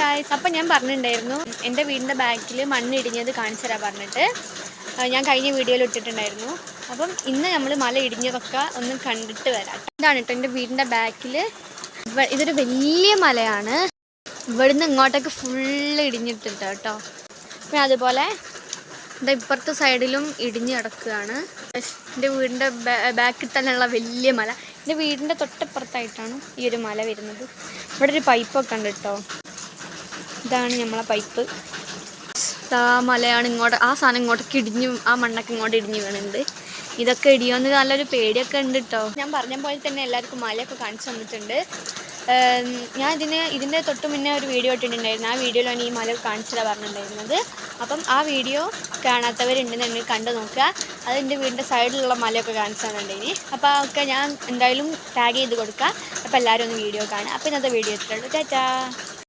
Guys, അപ്പം ഞാൻ പറഞ്ഞിട്ടുണ്ടായിരുന്നു എൻ്റെ വീടിൻ്റെ ബാക്കിൽ മണ്ണിടിഞ്ഞത് കാണിച്ചു തരാൻ പറഞ്ഞിട്ട്. ഞാൻ കഴിഞ്ഞ വീഡിയോയിൽ ഇട്ടിട്ടുണ്ടായിരുന്നു. അപ്പം ഇന്ന് നമ്മൾ മല ഇടിഞ്ഞതൊക്കെ ഒന്ന് കണ്ടിട്ട് വരാം. ഇതാണ് കേട്ടോ എൻ്റെ വീടിൻ്റെ ബാക്കിൽ. ഇതൊരു വലിയ മലയാണ്. ഇവിടുന്ന് ഇങ്ങോട്ടേക്ക് ഫുള്ള് ഇടിഞ്ഞിട്ടുണ്ട് കേട്ടോ. പിന്നെ അതുപോലെ ഇത് ഇപ്പുറത്തെ സൈഡിലും ഇടിഞ്ഞ് കിടക്കുകയാണ്. എൻ്റെ വീടിൻ്റെ ബാക്കിൽ തന്നെയുള്ള വലിയ മല. എൻ്റെ വീടിൻ്റെ തൊട്ടപ്പുറത്തായിട്ടാണ് ഈ ഒരു മല വരുന്നത്. ഇവിടെ ഒരു പൈപ്പൊക്കെ ഉണ്ട് കേട്ടോ. ഇതാണ് നമ്മളെ പൈപ്പ്. ആ മലയാണ് ഇങ്ങോട്ട്, ആ സാധനം ഇങ്ങോട്ടേക്ക് ഇടിഞ്ഞു, ആ മണ്ണൊക്കെ ഇങ്ങോട്ട് ഇടിഞ്ഞ് വീണുണ്ട്. ഇതൊക്കെ ഇടിയോന്ന് നല്ലൊരു പേടിയൊക്കെ ഉണ്ട് കേട്ടോ. ഞാൻ പറഞ്ഞ പോലെ തന്നെ എല്ലാവർക്കും മലയൊക്കെ കാണിച്ചു തന്നിട്ടുണ്ട്. ഞാൻ ഇതിൻ്റെ തൊട്ട് മുന്നേ ഒരു വീഡിയോ ഇട്ടിട്ടുണ്ടായിരുന്നു. ആ വീഡിയോയിലാണ് ഈ മല കാണിച്ചിട്ടാണ് പറഞ്ഞിട്ടുണ്ടായിരുന്നത്. അപ്പം ആ വീഡിയോ കാണാത്തവരുണ്ടെന്നുണ്ടെങ്കിൽ കണ്ടു നോക്കുക. അത് എൻ്റെ വീടിൻ്റെ സൈഡിലുള്ള മലയൊക്കെ കാണിച്ചു തന്നിട്ടുണ്ടെങ്കിൽ. അപ്പോൾ ഒക്കെ ഞാൻ എന്തായാലും ടാഗ് ചെയ്ത് കൊടുക്കുക. അപ്പോൾ എല്ലാവരും ഒന്ന് വീഡിയോ കാണുക. അപ്പോൾ ഇന്നത്തെ വീഡിയോ എത്രയുള്ളൂ. ടാറ്റാ.